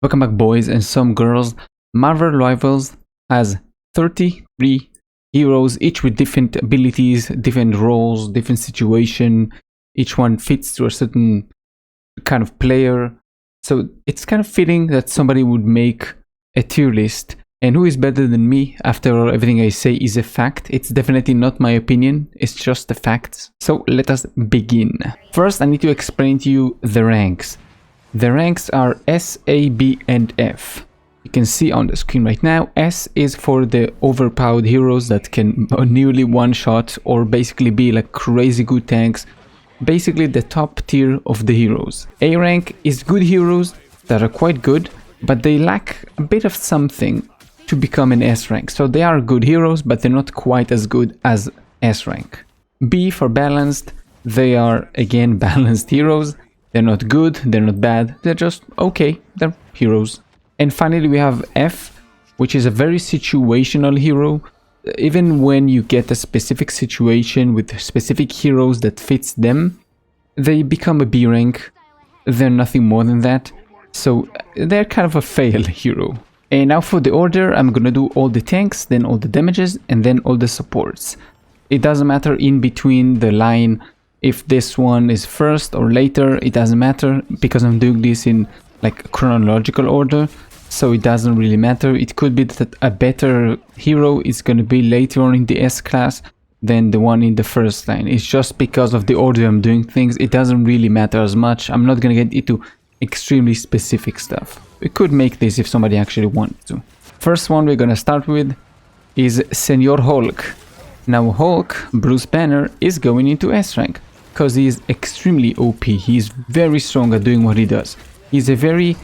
Welcome back, boys and some girls. Marvel Rivals has 33 heroes, each with different abilities, different roles, different situation. Each one fits to a certain kind of player. So it's kind of fitting that somebody would make a tier list. And who is better than me? After all, everything I say is a fact. It's definitely not my opinion. It's just the facts. So let us begin. First, I need to explain to you the ranks. The ranks are S, A, B, and F. You can see on the screen right now, S is for the overpowered heroes that can nearly one-shot or basically be like crazy good tanks. Basically the top tier of the heroes. A rank is good heroes that are quite good, but they lack a bit of something to become an S rank. So they are good heroes, but they're not quite as good as S rank. B for balanced, they are again balanced heroes. They're not good, they're not bad, they're just okay, they're heroes. And finally we have F, which is a very situational hero. Even when you get a specific situation with specific heroes that fits them, they become a B rank. They're nothing more than that. So they're kind of a fail hero. And now for the order, I'm gonna do all the tanks, then all the damages, and then all the supports. It doesn't matter in between the line if this one is first or later, it doesn't matter because I'm doing this in like chronological order, so it doesn't really matter. It could be that a better hero is going to be later on in the S class than the one in the first line. It's just because of the order I'm doing things. It doesn't really matter as much. I'm not going to get into extremely specific stuff. We could make this if somebody actually wanted to. First one we're going to start with is Senor Hulk. Now Hulk, Bruce Banner, is going into S rank because he is extremely OP. He is very strong at doing what he does. He's a very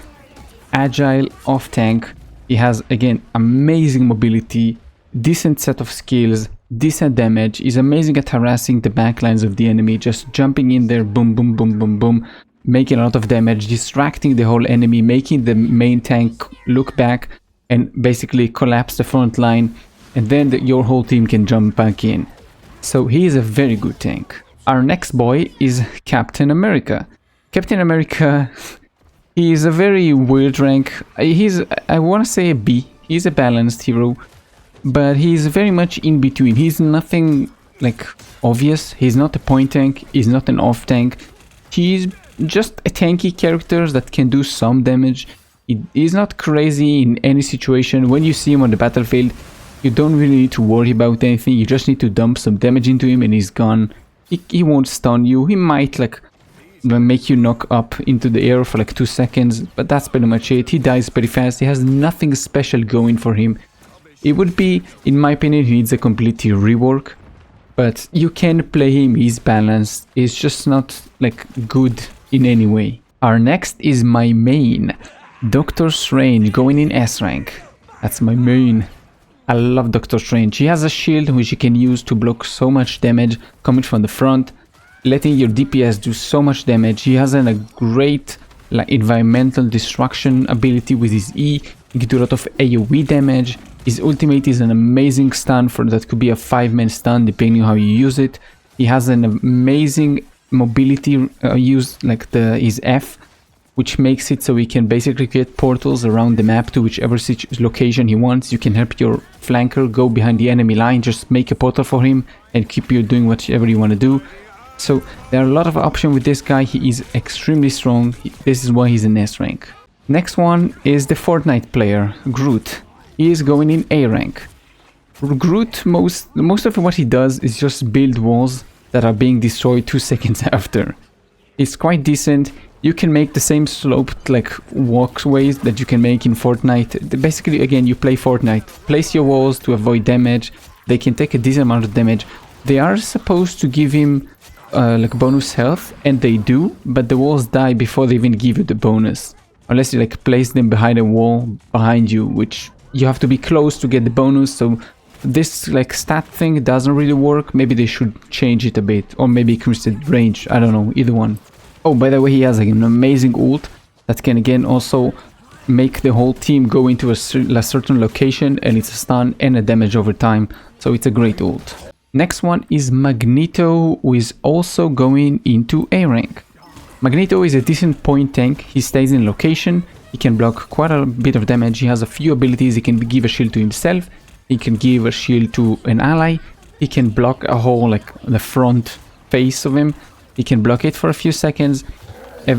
agile off tank. He has, again, amazing mobility, decent set of skills, decent damage. He's amazing at harassing the backlines of the enemy, just jumping in there, boom, boom, boom, boom, boom, making a lot of damage, distracting the whole enemy, making the main tank look back and basically collapse the front line, and then your whole team can jump back in. So he is a very good tank. Our next boy is Captain America. Captain America, he is a very weird rank. I want to say a B. He's a balanced hero, but he's very much in between. He's nothing like obvious. He's not a point tank. He's not an off tank. He's just a tanky character that can do some damage. He's not crazy in any situation. When you see him on the battlefield, you don't really need to worry about anything. You just need to dump some damage into him and he's gone. He won't stun you. He might like make you knock up into the air for like 2 seconds, but that's pretty much it. He dies pretty fast. He has nothing special going for him. It would be, in my opinion, he needs a complete rework, but you can play him. He's balanced. He's just not like good in any way. Our next is my main, Doctor Strange, going in S rank. That's my main. I love Doctor Strange. He has a shield which you can use to block so much damage coming from the front, letting your DPS do so much damage. He has a great like environmental destruction ability with his E. He can do a lot of AoE damage. His ultimate is an amazing stun for that could be a 5-man stun depending on how you use it. He has an amazing mobility use like his F, which makes it so he can basically create portals around the map to whichever location he wants. You can help your flanker go behind the enemy line, just make a portal for him and keep you doing whatever you want to do. So there are a lot of options with this guy. He is extremely strong. This is why he's in S rank. Next one is the Fortnite player, Groot. He is going in A rank. Groot, most of what he does is just build walls that are being destroyed 2 seconds after. It's quite decent. You can make the same sloped like walkways that you can make in Fortnite. Basically, again, you play Fortnite. Place your walls to avoid damage. They can take a decent amount of damage. They are supposed to give him like bonus health, and they do, but the walls die before they even give you the bonus. Unless you like place them behind a wall behind you, which you have to be close to get the bonus. So this like stat thing doesn't really work. Maybe they should change it a bit, or maybe increase the range. I don't know, either one. Oh, by the way, he has like, an amazing ult that can again also make the whole team go into a certain location, and it's a stun and a damage over time. So it's a great ult. Next one is Magneto, who is also going into A rank. Magneto is a decent point tank. He stays in location. He can block quite a bit of damage. He has a few abilities. He can give a shield to himself. He can give a shield to an ally. He can block a whole, like, the front face of him. He can block it for a few seconds.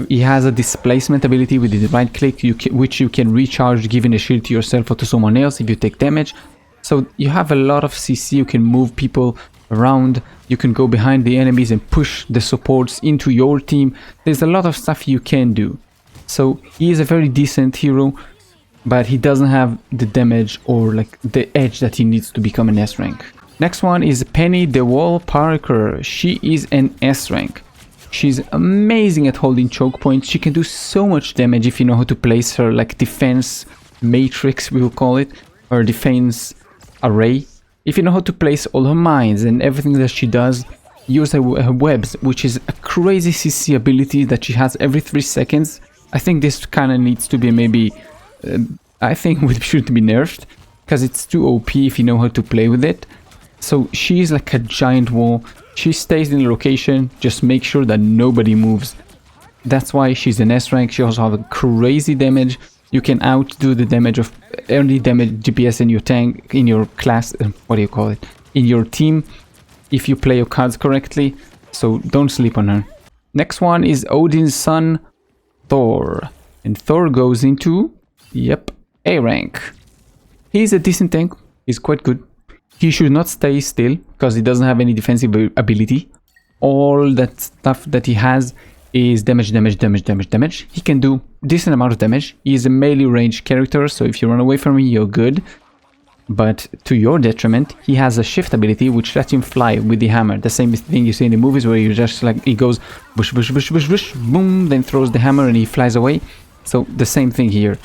He has a displacement ability with the right click, which you can recharge giving a shield to yourself or to someone else if you take damage. So you have a lot of CC. You can move people around. You can go behind the enemies and push the supports into your team. There's a lot of stuff you can do. So he is a very decent hero, but he doesn't have the damage or like the edge that he needs to become an S rank. Next one is Penny the Wall Parker. She is an S rank. She's amazing at holding choke points. She can do so much damage if you know how to place her like defense matrix, we will call it, or defense array. If you know how to place all her mines and everything that she does, use her webs, which is a crazy CC ability that she has every 3 seconds. I think this kind of needs to be maybe, I think it should be nerfed, because it's too OP if you know how to play with it. So she's like a giant wall. She stays in the location, just make sure that nobody moves. That's why she's an S rank. She also has a crazy damage. You can outdo the damage of any damage DPS in your tank, in your class, what do you call it, in your team, if you play your cards correctly. So don't sleep on her. Next one is Odin's son, Thor. And Thor goes into, yep, A rank. He's a decent tank. He's quite good. He should not stay still because he doesn't have any defensive ability. All that stuff that he has is damage. He can do decent amount of damage. He is a melee range character, so if you run away from him, you're good. But to your detriment, he has a shift ability which lets him fly with the hammer. The same thing you see in the movies where you just like, he goes bush, boom, then throws the hammer and he flies away. So the same thing here.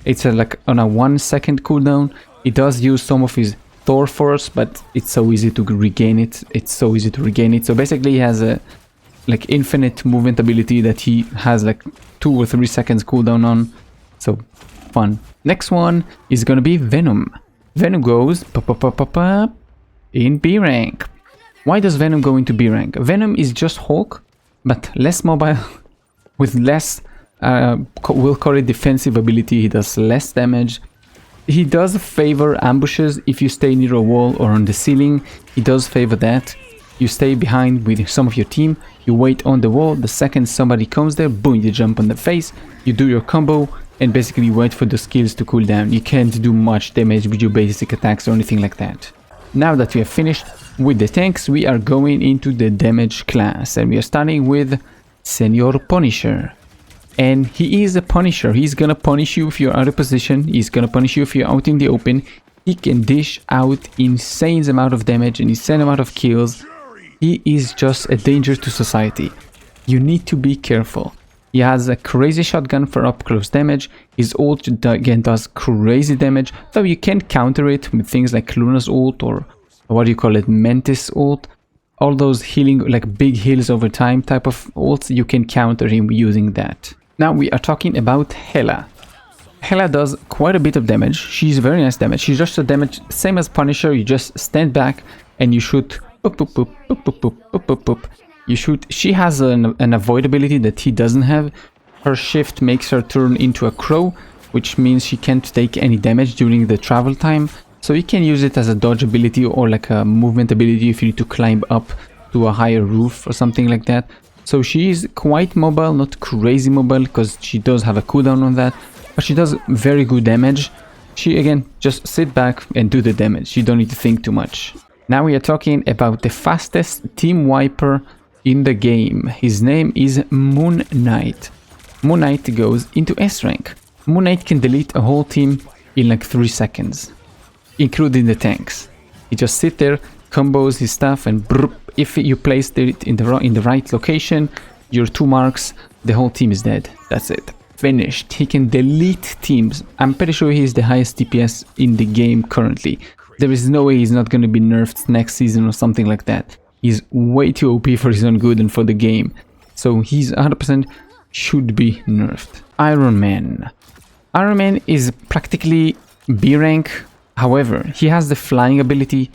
It's like on a 1 second cooldown. He does use some of his Thor force, but it's so easy to regain it. So basically he has a like infinite movement ability that he has like 2 or 3 seconds cooldown on. So fun. Next one is gonna be Venom. Venom goes in B rank. Why does Venom go into B rank? Venom is just Hulk, but less mobile, with less we'll call it defensive ability. He does less damage. He does favor ambushes if you stay near a wall or on the ceiling. He does favor that. You stay behind with some of your team. You wait on the wall. The second somebody comes there, boom, you jump on the face. You do your combo and basically wait for the skills to cool down. You can't do much damage with your basic attacks or anything like that. Now that we have finished with the tanks, we are going into the damage class. And we are starting with Senor Punisher. And he is a Punisher. He's gonna punish you if you're out of position. He's gonna punish you if you're out in the open. He can dish out insane amount of damage and insane amount of kills. He is just a danger to society. You need to be careful. He has a crazy shotgun for up close damage. His ult again does crazy damage, though you can counter it with things like Luna's ult or what do you call it, Mantis ult. All those healing, like big heals over time type of ults, you can counter him using that. Now we are talking about Hela. Hela does quite a bit of damage. She's very nice damage. She's just a damage, same as Punisher. You just stand back and you shoot. Boop, boop, boop, boop, boop, boop, boop, boop, boop. You shoot. She has an avoid ability that he doesn't have. Her shift makes her turn into a crow, which means she can't take any damage during the travel time. So you can use it as a dodge ability or like a movement ability if you need to climb up to a higher roof or something like that. So she is quite mobile, not crazy mobile, because she does have a cooldown on that, but she does very good damage. She again just sit back and do the damage. You don't need to think too much. Now we are talking about the fastest team wiper in the game. His name is Moon Knight. Moon Knight goes into S rank. Moon Knight can delete a whole team in like 3 seconds, including the tanks. He just sit there, combos his stuff, and brrr, if you place it in the right location, your 2 marks, the whole team is dead. That's it. Finished. He can delete teams. I'm pretty sure he's the highest DPS in the game currently. There is no way he's not going to be nerfed next season or something like that. He's way too OP for his own good and for the game. So he's 100% should be nerfed. Iron Man. Iron Man is practically B rank. However, he has the flying ability,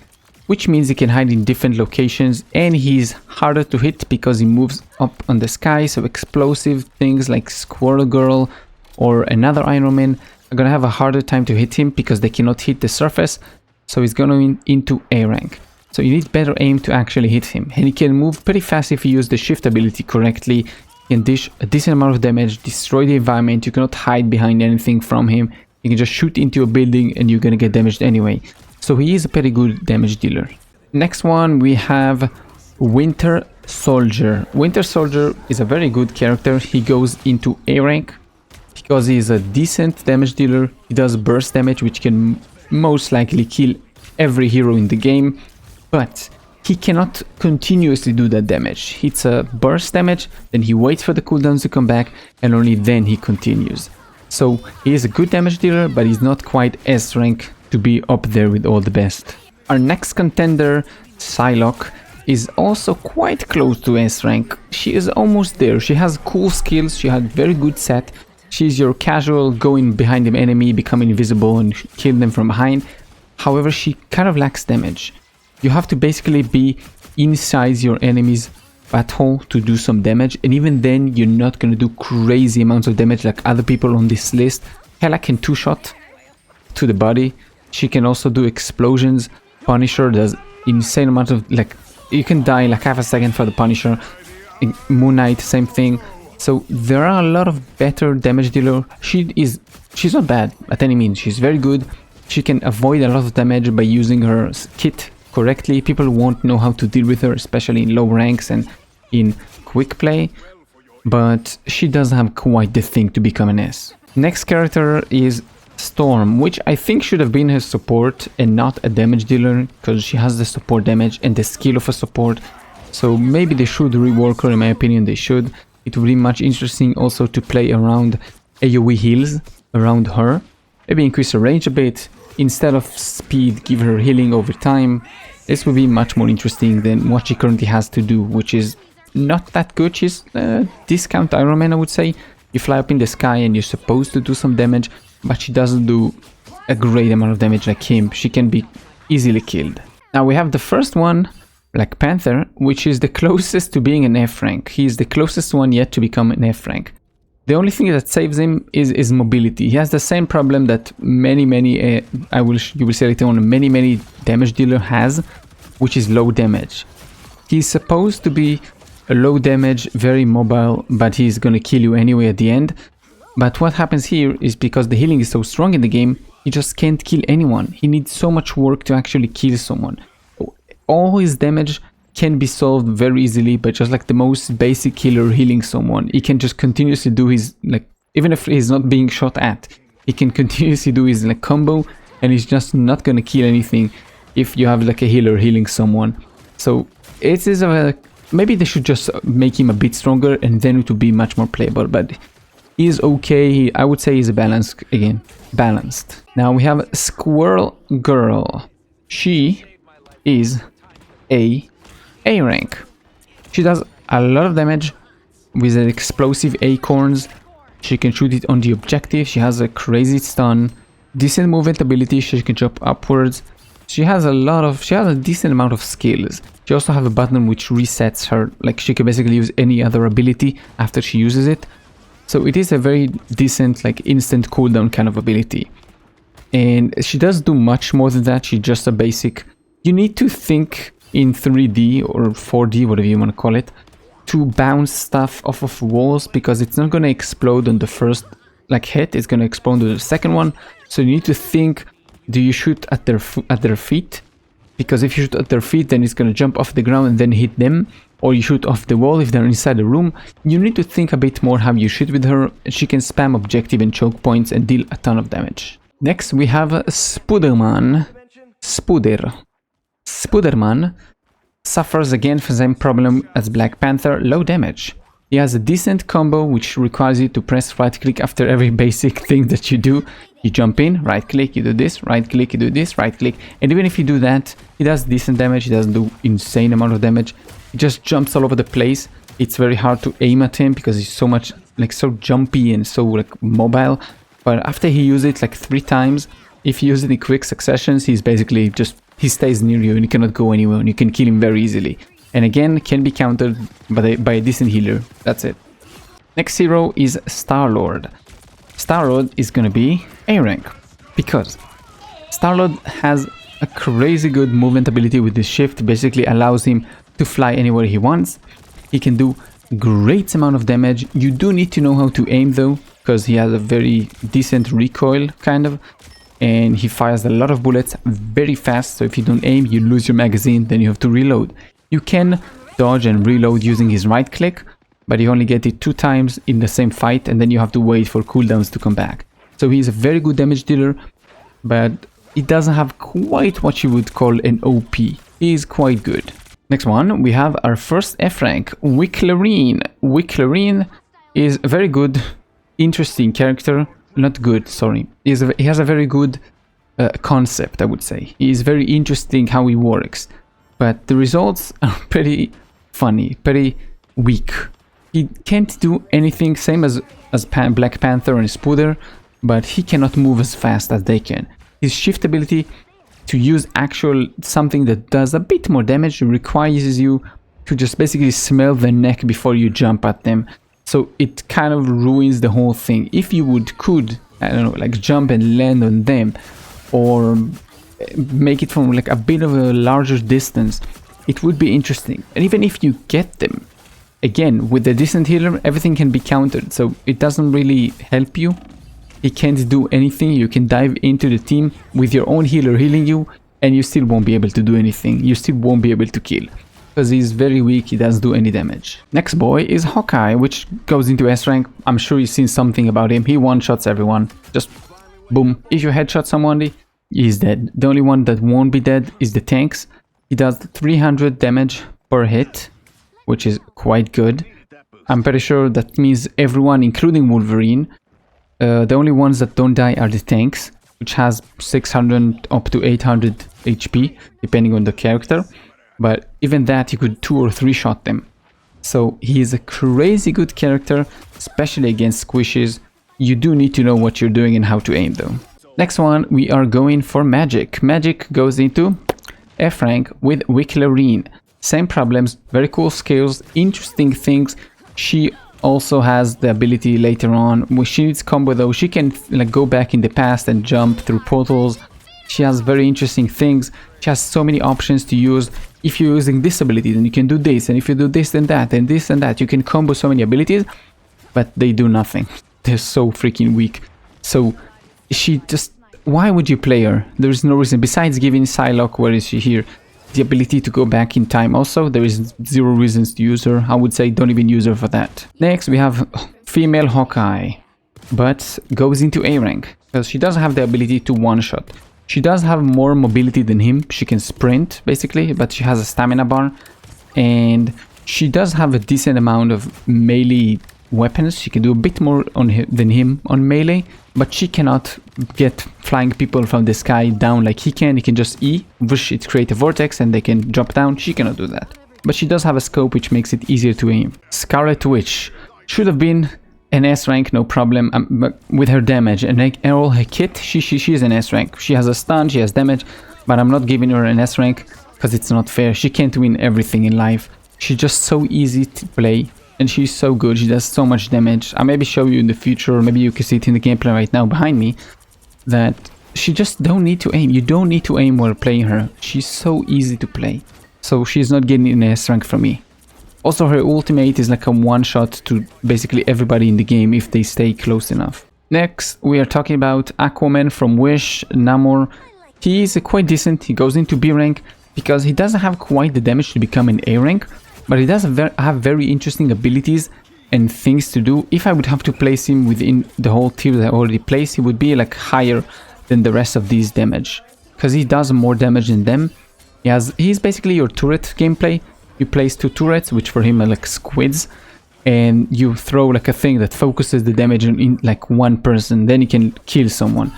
which means he can hide in different locations, and he's harder to hit because he moves up on the sky. So explosive things like Squirrel Girl or another Iron Man are gonna have a harder time to hit him because they cannot hit the surface, so he's going into A rank. So you need better aim to actually hit him, and he can move pretty fast if you use the shift ability correctly. He can dish a decent amount of damage, destroy the environment, you cannot hide behind anything from him, you can just shoot into a building and you're gonna get damaged anyway. So he is a pretty good damage dealer. Next one we have Winter Soldier. Winter Soldier is a very good character. He goes into A rank because he is a decent damage dealer. He does burst damage, which can most likely kill every hero in the game, but he cannot continuously do that damage. It's a burst damage, then he waits for the cooldowns to come back, and only then he continues. So he is a good damage dealer, but he's not quite S rank to be up there with all the best. Our next contender, Psylocke, is also quite close to S rank. She is almost there. She has cool skills, she has very good set. She's your casual going behind an enemy, become invisible and kill them from behind. However, she kind of lacks damage. You have to basically be inside your enemy's butthole to do some damage, and even then you're not going to do crazy amounts of damage like other people on this list. Hela can two-shot to the body. She can also do explosions. Punisher does insane amount of, like, you can die like half a second for the Punisher. Moon Knight, same thing. So there are a lot of better damage dealer. She's not bad at any means. She's very good. She can avoid a lot of damage by using her kit correctly. People won't know how to deal with her, especially in low ranks and in quick play, but she does have quite the thing to become an S. Next character is Storm, which I think should have been her support and not a damage dealer, because she has the support damage and the skill of a support. So maybe they should rework her. In my opinion, they should. It would be much interesting also to play around AoE heals around her. Maybe increase her range a bit. Instead of speed, give her healing over time. This would be much more interesting than what she currently has to do, which is not that good. She's discount Iron Man, I would say. You fly up in the sky and you're supposed to do some damage, but she doesn't do a great amount of damage like him. She can be easily killed. Now we have the first one, Black Panther, which is the closest to being an F rank. He is the closest one yet to become an F rank. The only thing that saves him is mobility. He has the same problem that many you will see later on, many damage dealer has, which is low damage. He's supposed to be a low damage, very mobile, but he's gonna kill you anyway at the end. But what happens here is because the healing is so strong in the game, he just can't kill anyone. He needs so much work to actually kill someone. All his damage can be solved very easily by just like the most basic killer healing someone. He can just continuously do his, like, even if he's not being shot at, he can continuously do his like combo, and he's just not gonna kill anything if you have like a healer healing someone. So it is maybe they should just make him a bit stronger and then it would be much more playable, but he is okay. I would say he's balanced. Now we have Squirrel Girl. She is A rank. She does a lot of damage with an explosive acorns. She can shoot it on the objective. She has a crazy stun, decent movement ability. She can jump upwards. She has a decent amount of skills. She also has a button which resets her, like she can basically use any other ability after she uses it. So it is a very decent, like, instant cooldown kind of ability. And she does do much more than that. She's just a basic. You need to think in 3D or 4D, whatever you want to call it, to bounce stuff off of walls, because it's not going to explode on the first like hit. It's going to explode on the second one. So you need to think, do you shoot at their feet? Because if you shoot at their feet, then it's going to jump off the ground and then hit them. Or you shoot off the wall if they're inside the room. You need to think a bit more how you shoot with her. She can spam objective and choke points and deal a ton of damage. Next we have Spooderman. Spooderman suffers again from the same problem as Black Panther, low damage. He has a decent combo which requires you to press right click after every basic thing that you do. You jump in, right click, you do this, right click, you do this, right click. And even if you do that, he does decent damage. He doesn't do insane amount of damage. He just jumps all over the place. It's very hard to aim at him because he's so much, like, so jumpy and so like mobile. But after he uses it like 3 times, if you use it in quick successions, he's basically just, he stays near you and you cannot go anywhere and you can kill him very easily. And again, can be countered by a decent healer. That's it. Next hero is Star-Lord. Star-Lord is gonna be A rank, because Star-Lord has a crazy good movement ability with his shift, basically allows him to fly anywhere he wants. He can do great amount of damage. You do need to know how to aim though, because he has a very decent recoil kind of, and he fires a lot of bullets very fast, so if you don't aim you lose your magazine, then you have to reload. You can dodge and reload using his right click, but you only get it 2 times in the same fight, and then you have to wait for cooldowns to come back. So he's a very good damage dealer, but he doesn't have quite what you would call an OP. He is quite good. Next one, we have our first F rank, Wicklerine. Wicklerine is a very good, interesting character. Not good, sorry. He has a very good concept, I would say. He is very interesting how he works, but the results are pretty funny, pretty weak. He can't do anything, same as Black Panther and Spooder, but he cannot move as fast as they can. His shift ability to use something that does a bit more damage requires you to just basically smell the neck before you jump at them. So it kind of ruins the whole thing. If you could, I don't know, like jump and land on them, or make it from like a bit of a larger distance, it would be interesting. And even if you get them, again, with the decent healer, everything can be countered, so it doesn't really help you. He can't do anything. You can dive into the team with your own healer healing you, and you still won't be able to do anything. You still won't be able to kill, because he's very weak. He doesn't do any damage. Next boy is Hawkeye, which goes into S rank. I'm sure you've seen something about him. He one-shots everyone. Just boom. If you headshot someone, he's dead. The only one that won't be dead is the tanks. He does 300 damage per hit, which is quite good. I'm pretty sure that means everyone, including Wolverine. The only ones that don't die are the tanks, which has 600 up to 800 HP, depending on the character. But even that, you could 2 or 3 shot them. So he is a crazy good character, especially against squishes. You do need to know what you're doing and how to aim though. Next one, we are going for Magic. Magic goes into F rank with Wicklerine. Same problems, very cool skills, interesting things. She also has the ability later on, when she needs combo though, she can like go back in the past and jump through portals. She has very interesting things. She has so many options to use. If you're using this ability, then you can do this, and if you do this and that and this and that, you can combo so many abilities, but they do nothing. They're so freaking weak. So she just, why would you play her? There's no reason besides giving Psylocke, where is she here, the ability to go back in time. Also, there is 0 reasons to use her. I would say don't even use her for that. Next, we have female Hawkeye, but goes into A rank because she doesn't have the ability to one-shot. She does have more mobility than him. She can sprint basically, but she has a stamina bar, and she does have a decent amount of melee weapons. She can do a bit more than him on melee, but she cannot get flying people from the sky down like he can. He can just E, whoosh, it create a vortex and they can drop down. She cannot do that. But she does have a scope, which makes it easier to aim. Scarlet Witch should have been an S rank, no problem, but with her damage and all her kit, she is an S rank. She has a stun, she has damage, but I'm not giving her an S rank because it's not fair. She can't win everything in life. She's just so easy to play. And she's so good, she does so much damage. I'll maybe show you in the future, or maybe you can see it in the gameplay right now behind me, that she just don't need to aim. You don't need to aim while playing her. She's so easy to play. So she's not getting an S rank from me. Also, her ultimate is like a one-shot to basically everybody in the game if they stay close enough. Next, we are talking about Aquaman from Wish, Namor. He is quite decent. He goes into B rank because he doesn't have quite the damage to become an A rank, but he does have very interesting abilities and things to do. If I would have to place him within the whole tier that I already placed, he would be like higher than the rest of these damage, because he does more damage than them. He's basically your turret gameplay. You place 2 turrets, which for him are like squids, and you throw like a thing that focuses the damage in like one person, then he can kill someone.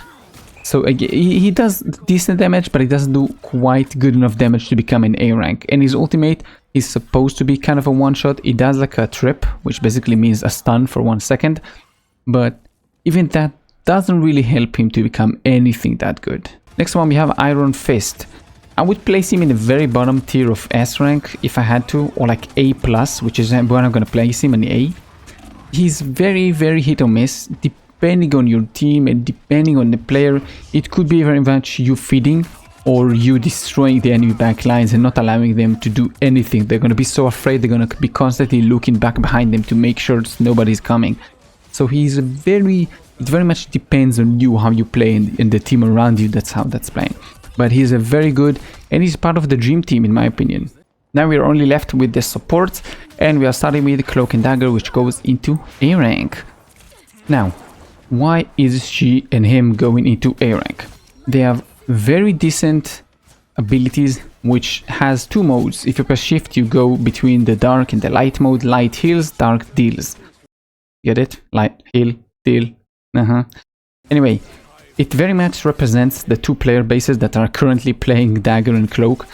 So he does decent damage, but he doesn't do quite good enough damage to become an A rank. And his ultimate is supposed to be kind of a one-shot. He does like a trip, which basically means a stun for 1 second. But even that doesn't really help him to become anything that good. Next one, we have Iron Fist. I would place him in the very bottom tier of S rank if I had to, or like A+, which is where I'm going to place him in A. He's very, very hit or miss. depending on your team and depending on the player, it could be very much you feeding or you destroying the enemy backlines and not allowing them to do anything. They're going to be so afraid, they're going to be constantly looking back behind them to make sure nobody's coming. So it very much depends on you, how you play, and the team around you, that's how that's playing. But he's a very good, and he's part of the dream team in my opinion. Now we are only left with the support, and we are starting with Cloak and Dagger, which goes into A rank. Now, why is she and him going into A rank? They have very decent abilities, which has two modes. If you press shift, you go between the dark and the light mode. Light heals, dark deals. Get it? Light, heal, deal. Anyway, it very much represents the two player bases that are currently playing Dagger and Cloak.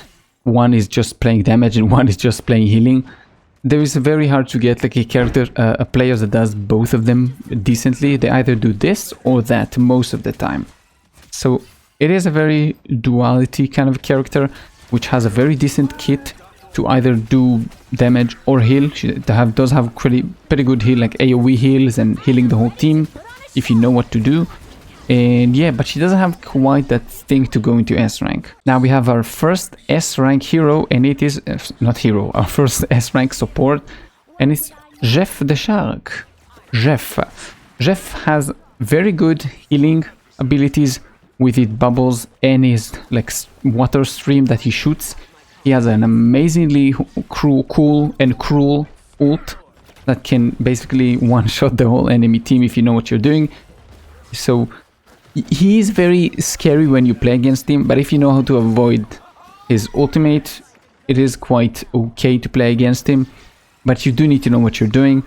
One is just playing damage and one is just playing healing. There is very hard to get like a character, a player that does both of them decently. They either do this or that most of the time. So it is a very duality kind of character, which has a very decent kit to either do damage or heal. She does have pretty good heal, like AoE heals and healing the whole team, if you know what to do. And yeah, but she doesn't have quite that thing to go into S rank. Now we have our first S rank hero, and it is not hero, our first S rank support, and it's Jeff the Shark. Jeff has very good healing abilities with his bubbles and his like water stream that he shoots. He has an amazingly cool and cruel ult that can basically one-shot the whole enemy team if you know what you're doing. So he is very scary when you play against him, but if you know how to avoid his ultimate, it is quite okay to play against him. But you do need to know what you're doing.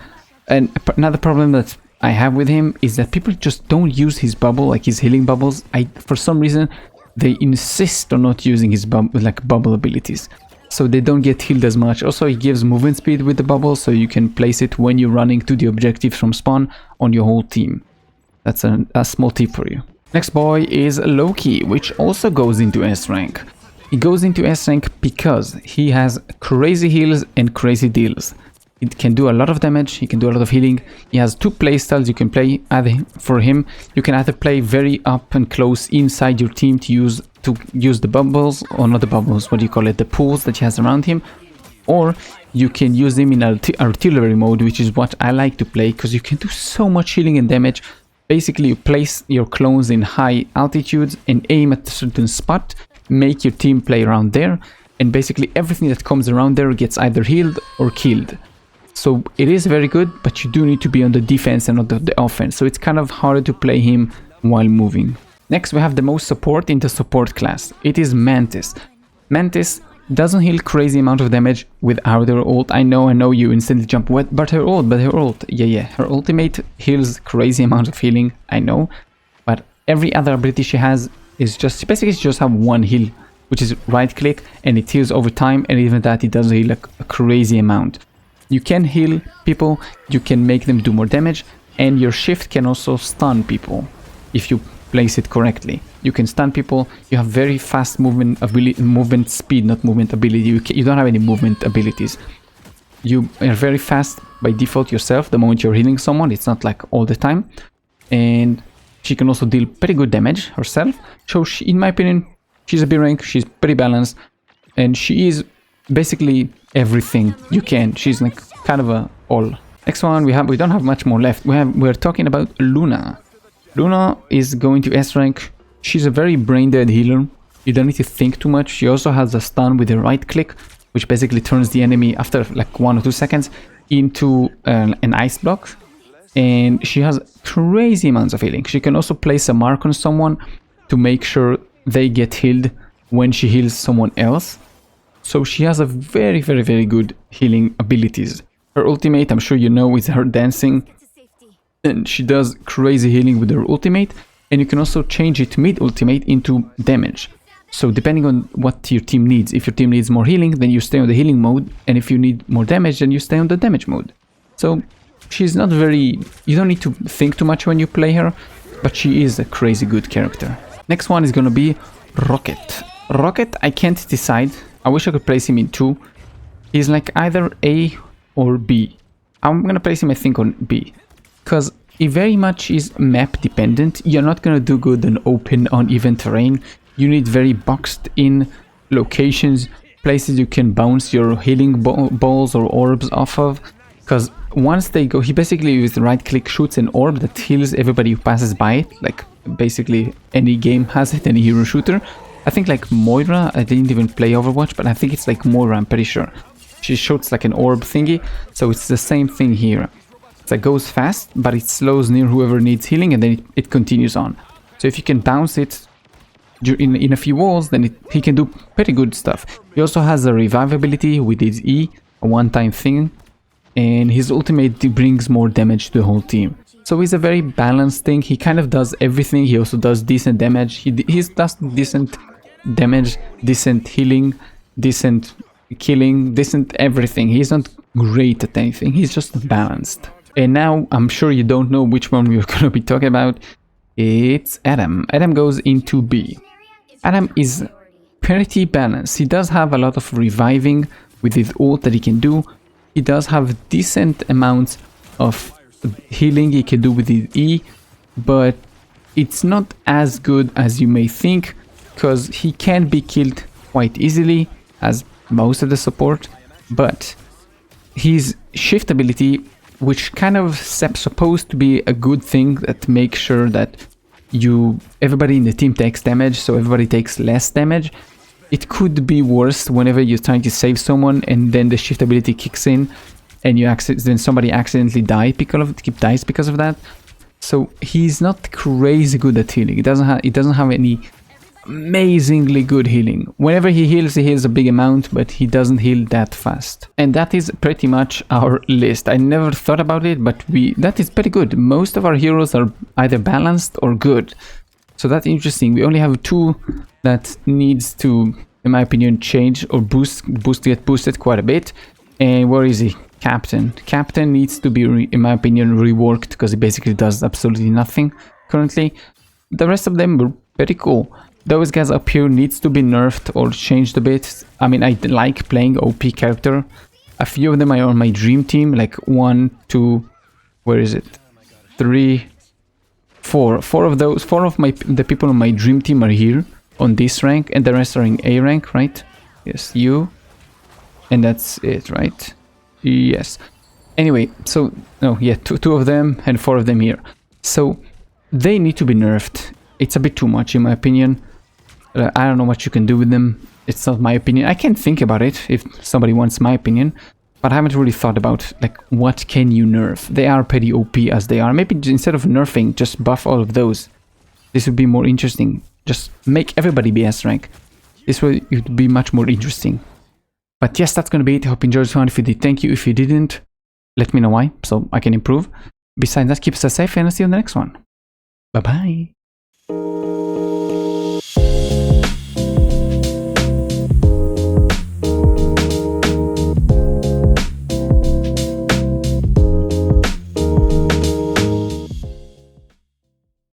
And another problem that I have with him is that people just don't use his bubble, like his healing bubbles. For some reason, they insist on not using his bubble abilities, so they don't get healed as much. Also, he gives movement speed with the bubble, so you can place it when you're running to the objective from spawn on your whole team. That's a small tip for you. Next boy is Loki, which also goes into S rank. He goes into S rank because he has crazy heals and crazy deals. It can do a lot of damage, he can do a lot of healing. He has two playstyles you can play for him. You can either play very up and close inside your team to use the bubbles, or not the bubbles, what do you call it, the pools that he has around him. Or you can use him in artillery mode, which is what I like to play, because you can do so much healing and damage. Basically, you place your clones in high altitudes and aim at a certain spot, make your team play around there, and basically everything that comes around there gets either healed or killed. So it is very good, but you do need to be on the defense and not the offense, so it's kind of harder to play him while moving. Next, we have the most support in the support class. It is Mantis. Mantis doesn't heal crazy amount of damage without her ult. I know you instantly jump, what? But her ult, yeah, her ultimate heals crazy amount of healing, I know. But every other ability she has is just, basically she just have one heal, which is right click, and it heals over time, and even that it doesn't heal like a crazy amount. You can heal people, you can make them do more damage, and your shift can also stun people if you place it correctly. You can stun people. You have very fast movement speed, not movement ability. You don't have any movement abilities. You are very fast by default yourself the moment you're healing someone. It's not like all the time. And she can also deal pretty good damage herself. So in my opinion, she's a B rank. She's pretty balanced, and she is basically everything you can. She's like kind of a all. Next one we don't have much more left. We're talking about Luna. Luna is going to S rank. She's a very brain dead healer. You don't need to think too much. She also has a stun with a right click, which basically turns the enemy after like 1 or 2 seconds into an ice block. And she has crazy amounts of healing. She can also place a mark on someone to make sure they get healed when she heals someone else. So she has a very, very, very good healing abilities. Her ultimate, I'm sure you know, is her dancing. And she does crazy healing with her ultimate. And you can also change it mid-ultimate into damage. So depending on what your team needs. If your team needs more healing, then you stay on the healing mode. And if you need more damage, then you stay on the damage mode. So she's not very... You don't need to think too much when you play her. But she is a crazy good character. Next one is gonna be Rocket. Rocket, I can't decide. I wish I could place him in 2. He's like either A or B. I'm gonna place him, I think, on B. Because it very much is map dependent. You're not gonna do good on open, uneven terrain. You need very boxed in locations, places you can bounce your healing balls or orbs off of. Because once they go, he basically with right click shoots an orb that heals everybody who passes by it. Like basically any game has it, any hero shooter. I think like Moira, I didn't even play Overwatch, but I think it's like Moira, I'm pretty sure. She shoots like an orb thingy, so it's the same thing here. It's like goes fast, but it slows near whoever needs healing, and then it continues on. So if you can bounce it in a few walls, then he can do pretty good stuff. He also has a revive ability with his E, a one-time thing, and his ultimate brings more damage to the whole team. So he's a very balanced thing. He kind of does everything. He also does decent damage. He does decent damage, decent healing, decent killing, decent everything. He's not great at anything. He's just balanced. And now I'm sure you don't know which one we're going to be talking about. It's Adam. Adam goes into B. Adam is pretty balanced. He does have a lot of reviving with his ult that he can do. He does have decent amounts of healing he can do with his E, but it's not as good as you may think, because he can be killed quite easily, as most of the support, but his shift ability, which kind of supposed to be a good thing that makes sure that everybody in the team takes damage, so everybody takes less damage. It could be worse whenever you're trying to save someone and then the shift ability kicks in and then somebody accidentally dies because of that. So he's not crazy good at healing. He doesn't have any amazingly good healing. Whenever he heals a big amount, but he doesn't heal that fast. And that is pretty much our list. I never thought about it, but that is pretty good. Most of our heroes are either balanced or good. So that's interesting. We only have 2 that needs to, in my opinion, change or get boosted quite a bit. And where is he? Captain. Captain needs to be, in my opinion, reworked, because he basically does absolutely nothing currently. The rest of them were pretty cool. Those guys up here needs to be nerfed or changed a bit. I mean, I like playing OP character. A few of them are on my dream team, like 1, 2, where is it? 3, 4. 4 of the people on my dream team are here on this rank, and the rest are in A rank, right? Yes, you. And that's it, right? Yes. Anyway, so, no, yeah, two of them and 4 of them here. So, they need to be nerfed. It's a bit too much, in my opinion. I don't know what you can do with them. It's not my opinion. I can think about it if somebody wants my opinion, but I haven't really thought about, like, what can you nerf? They are pretty OP as they are. Maybe instead of nerfing, just buff all of those. This would be more interesting. Just make everybody be S rank. This way it would be much more interesting. But yes, that's going to be it. I hope you enjoyed this one. If you did, thank you. If you didn't, let me know why, so I can improve. Besides that, keep us safe, and I'll see you in the next one. Bye-bye.